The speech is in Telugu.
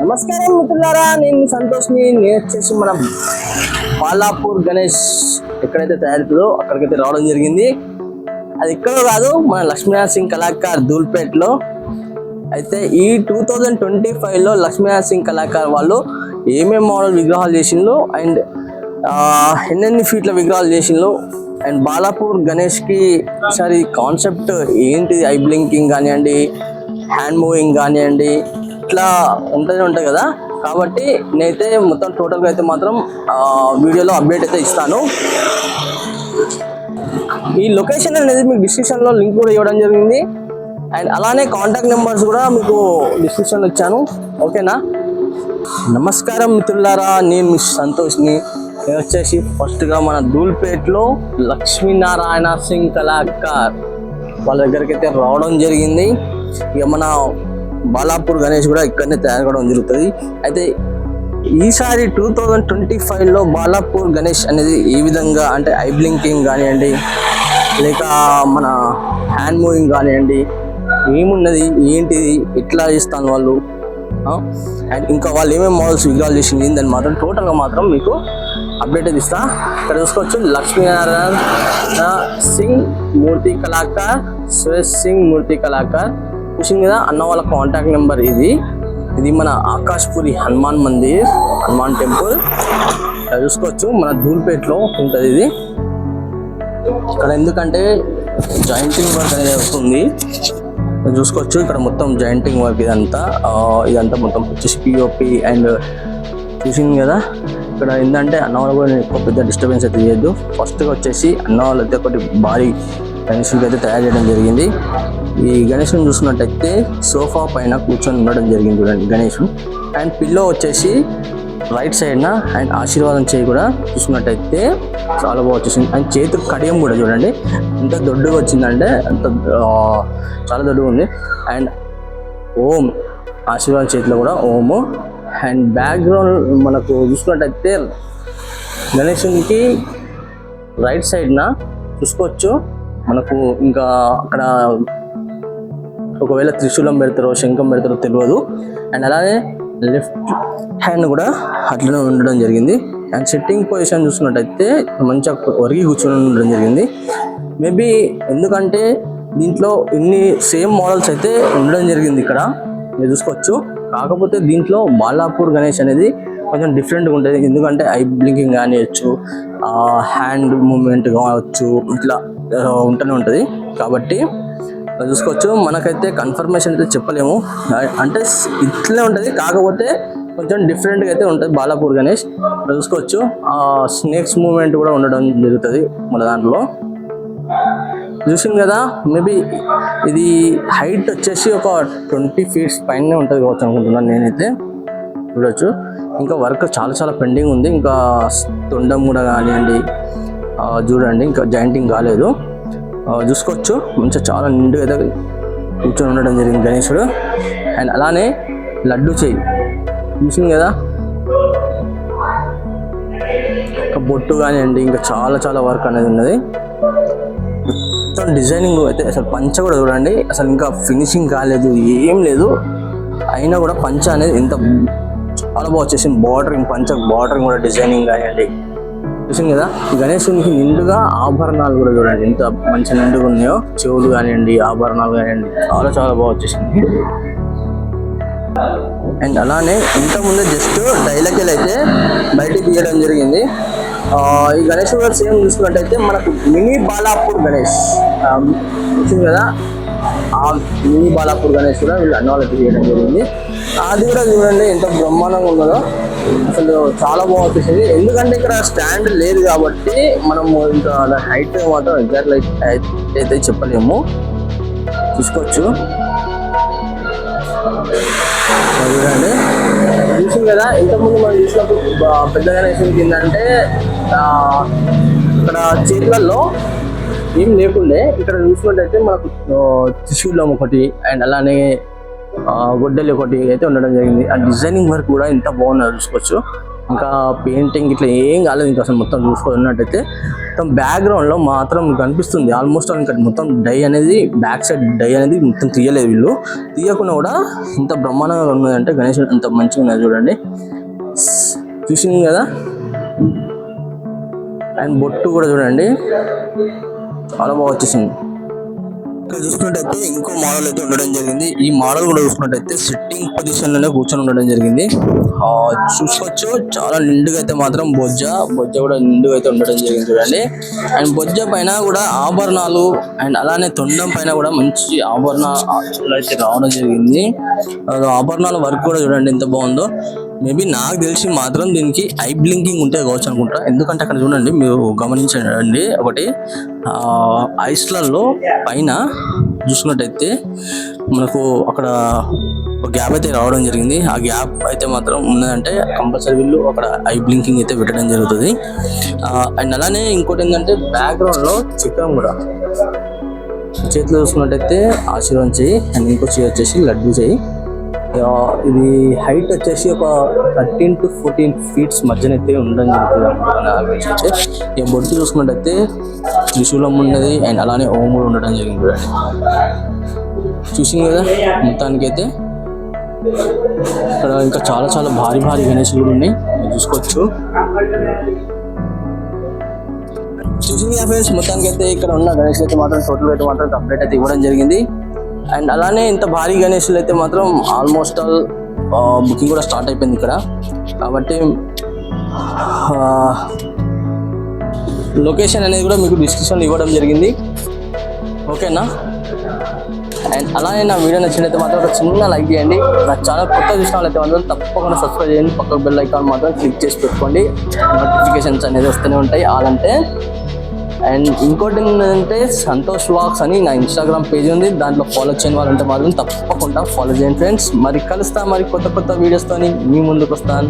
నమస్కారం మిత్రులారా, నేను సంతోష్ని. నేను వచ్చేసి మన బాలాపూర్ గణేష్ ఎక్కడైతే తయారవుతుందో అక్కడికైతే రావడం జరిగింది. అది ఎక్కడో కాదు, మన లక్ష్మీనారాయణ సింగ్ కళాకార్ ధూల్పేట్లో. అయితే ఈ 2025లో లక్ష్మీనారాయణ సింగ్ కళాకార్ వాళ్ళు ఏమేమి మోడల్ విగ్రహాలు చేసిండ్రు అండ్ ఎన్నెన్ని ఫీట్ల విగ్రహాలు చేసిండ్రు అండ్ బాలాపూర్ గణేష్కి ఒకసారి కాన్సెప్ట్ ఏంటిది, ఐ బ్లింకింగ్ కానివ్వండి, హ్యాండ్ మూవింగ్ కానివ్వండి, ఇట్లా ఉంటాయి కదా. కాబట్టి నేనైతే మొత్తం టోటల్గా అయితే మాత్రం వీడియోలో అప్డేట్ అయితే ఇస్తాను. ఈ లొకేషన్ అనేది మీకు డిస్క్రిప్షన్లో లింక్ కూడా ఇవ్వడం జరిగింది అండ్ అలానే కాంటాక్ట్ నెంబర్స్ కూడా మీకు డిస్క్రిప్షన్లో ఇచ్చాను. ఓకేనా? నమస్కారం మిత్రులారా, నేను మీ సంతోష్ని. నేను వచ్చేసి ఫస్ట్గా మన ధూల్పేట్లో లక్ష్మీనారాయణ సింగ్ కళాకార్ వాళ్ళ దగ్గరికి అయితే రావడం జరిగింది. ఇక మన బాలాపూర్ గణేష్ కూడా ఇక్కడనే తయారు కావడం జరుగుతుంది. అయితే ఈసారి 2025లో బాలాపూర్ గణేష్ అనేది ఏ విధంగా అంటే ఐ బ్లింకింగ్ కానివ్వండి, లేక మన హ్యాండ్ మూవింగ్ కానివ్వండి, ఏమున్నది ఏంటిది, ఎట్లా చేస్తాను వాళ్ళు అండ్ ఇంకా వాళ్ళు ఏమేమి మోడల్స్ విగ్రహాలు చేసింది దాన్ని మాత్రం టోటల్గా మాత్రం మీకు అప్డేట్ అయితే ఇస్తా. ఇక్కడ చూసుకోవచ్చు, లక్ష్మీనారాయణ సింగ్ మూర్తి కళాకార్, సురేష్ సింగ్ మూర్తి కళాకార్. చూసింది కదా అన్న వాళ్ళ కాంటాక్ట్ నెంబర్ ఇది మన ఆకాష్పురి హనుమాన్ మందిర్, హనుమాన్ టెంపుల్. ఇక్కడ చూసుకోవచ్చు, మన ధూల్పేట్లో ఉంటుంది ఇది. ఇక్కడ ఎందుకంటే జాయింటింగ్ వర్క్ అనేది వస్తుంది, చూసుకోవచ్చు. ఇక్కడ మొత్తం జాయింటింగ్ వర్క్ ఇదంతా మొత్తం వచ్చేసి పిఓపి అండ్ చూసింది కదా. ఇక్కడ ఏంటంటే అన్న వాళ్ళు కూడా ఎక్కువ పెద్ద డిస్టర్బెన్స్ అయితే చేయొద్దు. ఫస్ట్గా వచ్చేసి అన్న వాళ్ళు అయితే ఒకటి భారీ గణేషునికి అయితే తయారు చేయడం జరిగింది. ఈ గణేషుని చూసుకున్నట్టయితే సోఫా పైన కూర్చొని ఉండడం జరిగింది చూడండి గణేషు. అండ్ పిల్లో వచ్చేసి రైట్ సైడ్న అండ్ ఆశీర్వాదం చేయి కూడా చూసుకున్నట్టయితే చాలా బాగా వచ్చేసింది. అండ్ చేతికి కడియం కూడా చూడండి ఎంత దొడ్డుగా వచ్చిందంటే అంత చాలా దొడ్డుగా ఉంది. అండ్ ఓం ఆశీర్వాదం చేతిలో కూడా ఓము. అండ్ బ్యాక్గ్రౌండ్ మనకు చూసుకున్నట్టయితే గణేషునికి రైట్ సైడ్న చూసుకోవచ్చు మనకు. ఇంకా అక్కడ ఒకవేళ త్రిశూలం పెడతారో శంఖం పెడతారో తెలియదు. అండ్ అలానే లెఫ్ట్ హ్యాండ్ కూడా అట్లనే ఉండడం జరిగింది. అండ్ సెట్టింగ్ పొజిషన్ చూసుకున్నట్టయితే మంచిగా ఒరిగి కూర్చొని ఉండడం జరిగింది. మేబీ ఎందుకంటే దీంట్లో ఇన్ని సేమ్ మోడల్స్ అయితే ఉండడం జరిగింది ఇక్కడ మీరు చూసుకోవచ్చు. కాకపోతే దీంట్లో బాలాపూర్ గణేష్ అనేది కొంచెం డిఫరెంట్గా ఉంటుంది. ఎందుకంటే ఐ బ్లింకింగ్ కానివచ్చు, హ్యాండ్ మూమెంట్ కావచ్చు, ఇట్లా ఉంటూనే ఉంటుంది. కాబట్టి చూసుకోవచ్చు, మనకైతే కన్ఫర్మేషన్ అయితే చెప్పలేము, అంటే ఇట్లే ఉంటుంది. కాకపోతే కొంచెం డిఫరెంట్గా అయితే ఉంటుంది బాలాపూర్ గణేష్. చూసుకోవచ్చు, స్నేక్స్ మూమెంట్ కూడా ఉండడం జరుగుతుంది మన దాంట్లో. చూసింది కదా, మేబీ ఇది హైట్ వచ్చేసి ఒక 20 feet పైనే ఉంటుంది కావచ్చు అనుకుంటున్నాను నేనైతే. చూడవచ్చు, ఇంకా వర్క్ చాలా పెండింగ్ ఉంది. ఇంకా తొండం కూడా కానివ్వండి చూడండి, ఇంకా జాయింటింగ్ కాలేదు. చూసుకోవచ్చు, మంచిగా చాలా నిండుగా అయితే కూర్చొని ఉండడం జరిగింది గణేశుడు. అండ్ అలానే లడ్డు చేయి చూసింది కదా, ఇంకా బొట్టు కానివ్వండి, ఇంకా చాలా వర్క్ అనేది ఉన్నది. మొత్తం డిజైనింగ్ అయితే అసలు పంచ కూడా చూడండి, అసలు ఇంకా ఫినిషింగ్ కాలేదు, ఏం లేదు. అయినా కూడా పంచ అనేది ఎంత చాలా బాగా వచ్చేసింది. బార్డరింగ్ కూడా డిజైనింగ్ కానివ్వండి చూసింది కదా. గణేశునికి నిండుగా ఆభరణాలు కూడా చూడండి ఎంత మంచి నిండుగా ఉన్నాయో. చెవులు కానివ్వండి, ఆభరణాలు కానివ్వండి, చాలా బాగా వచ్చేసింది. అండ్ అలానే ఇంతకుముందే జస్ట్ డైలకెల్ అయితే బయటికి తీయడం జరిగింది. ఈ గణేష్ గారు సేమ్ చూసుకున్నట్టయితే మనకు మినీ బాలాపూర్ గణేష్ వచ్చింది కదా, ఆ మినీ బాలాపూర్ గణేష్ కూడా వీళ్ళు అన్న వాళ్ళకి తీయడం జరిగింది. అది కూడా చూడండి ఎంత బ్రహ్మాండంగా ఉన్నదో, అసలు చాలా బాగా వచ్చేసింది. ఎందుకంటే ఇక్కడ స్టాండ్ లేదు కాబట్టి మనము ఇంకా హైట్ మాత్రం ఎగ్జాక్ట్ హైట్ అయితే చెప్పలేము. చూసుకోవచ్చు చూడండి, చూసింది కదా. ఇంతకుముందు మనం చూసినప్పుడు పెద్ద గణేశునికి ఏంటంటే ఇక్కడ చేతులలో ఏం లేకుండే, ఇక్కడ చూసినట్టయితే మనకు త్రిశూలం ఒకటి అండ్ అలానే గొడ్డలి ఒకటి అయితే ఉండడం జరిగింది. ఆ డిజైనింగ్ వర్క్ కూడా ఎంత బాగున్నదో చూసుకోవచ్చు. ఇంకా పెయింటింగ్ ఇట్లా ఏం కాలేదు. ఇంకా అసలు మొత్తం చూసుకున్నట్టయితే మొత్తం బ్యాక్గ్రౌండ్లో మాత్రం కనిపిస్తుంది ఆల్మోస్ట్. ఇంకా మొత్తం డై అనేది బ్యాక్ సైడ్ డై అనేది మొత్తం తీయలేదు వీళ్ళు. తీయకుండా కూడా ఇంత బ్రహ్మాండంగా ఉన్నదంటే గణేశుడు అంత మంచిగా ఉన్నది చూడండి. చూసింది కదా. అండ్ బొట్టు కూడా చూడండి చాలా బాగా వచ్చేసింది. ఇక్కడ చూసుకున్నట్టయితే ఇంకో మోడల్ అయితే ఉండడం జరిగింది. ఈ మోడల్ కూడా చూసుకున్నట్టయితే సిట్టింగ్ పొజిషన్ లోనే కూర్చొని ఉండడం జరిగింది. చూసుకోవచ్చు చాలా నిండుగా అయితే మాత్రం బొజ్జ కూడా నిండుగా అయితే ఉండడం జరిగింది చూడండి. అండ్ బొజ్జ పైన కూడా ఆభరణాలు అండ్ అలానే తొండం పైన కూడా మంచి ఆభరణాలు అయితే రావడం జరిగింది. ఆభరణాల వర్క్ కూడా చూడండి ఎంత బాగుందో. మేబీ నాకు తెలిసి మాత్రం దీనికి ఐ బ్లింకింగ్ ఉంటే కావచ్చు అనుకుంటా. ఎందుకంటే అక్కడ చూడండి మీరు గమనించండి, ఒకటి ఐస్లలో పైన చూసుకున్నట్టయితే మనకు అక్కడ ఒక గ్యాప్ అయితే రావడం జరిగింది. ఆ గ్యాప్ అయితే మాత్రం ఉన్నదంటే కంపల్సరీ వీళ్ళు అక్కడ ఐ బ్లింకింగ్ అయితే పెట్టడం జరుగుతుంది. అండ్ అలానే ఇంకోటి ఏంటంటే బ్యాక్గ్రౌండ్లో చక్రం కూడా చేతిలో చూసుకున్నట్టయితే ఆశీర్వాదం చేయి అండ్ ఇంకో చేయి వచ్చేసి లడ్డు చేయి. ఇది హైట్ వచ్చేసి ఒక 13 to 14 feet మధ్యనైతే ఉండడం జరుగుతుంది. ఇక బొట్టు చూసుకున్నట్టయితే త్రిశూలం ఉన్నది అండ్ అలానే ఓం కూడా ఉండడం జరిగింది చూడండి. చూసింది కదా మొత్తానికి అయితే. ఇక్కడ ఇంకా చాలా చాలా భారీ గణేశులు కూడా ఉన్నాయి, చూసుకోవచ్చు. చూసింది కదా ఫ్రెండ్స్, మొత్తానికి అయితే ఇక్కడ ఉన్న గణేష్ అయితే మాత్రం టోటల్ అయితే మాత్రం కంప్లీట్ అయితే ఇవ్వడం జరిగింది. అండ్ అలానే ఇంత భారీ గణేశులు అయితే మాత్రం ఆల్మోస్ట్ ఆల్ బుకింగ్ కూడా స్టార్ట్ అయిపోయింది ఇక్కడ. కాబట్టి లొకేషన్ అనేది కూడా మీకు డిస్క్రిప్షన్లో ఇవ్వడం జరిగింది, ఓకేనా. అండ్ అలానే నా వీడియో నచ్చినట్లయితే మాత్రం ఒక చిన్న లైక్ చేయండి. నా ఛానల్ కొత్త చూసిన వాళ్ళైతే మాత్రం తప్పకుండా సబ్స్క్రైబ్ చేయండి. పక్కకు బెల్ ఐకాన్ మాత్రం క్లిక్ చేసి పెట్టుకోండి, నోటిఫికేషన్స్ అనేది వస్తూనే ఉంటాయి ఆలంటే. అండ్ ఇంకోటి ఏంటంటే సంతోష్ వ్లాగ్స్ అని నా ఇన్స్టాగ్రామ్ పేజ్ ఉంది, దాంట్లో ఫాలో చేయని వాళ్ళంటే మాత్రం తప్పకుండా ఫాలో చేయండి ఫ్రెండ్స్. మరి కలుస్తా మరి కొత్త వీడియోస్తో మీ ముందుకు వస్తాను.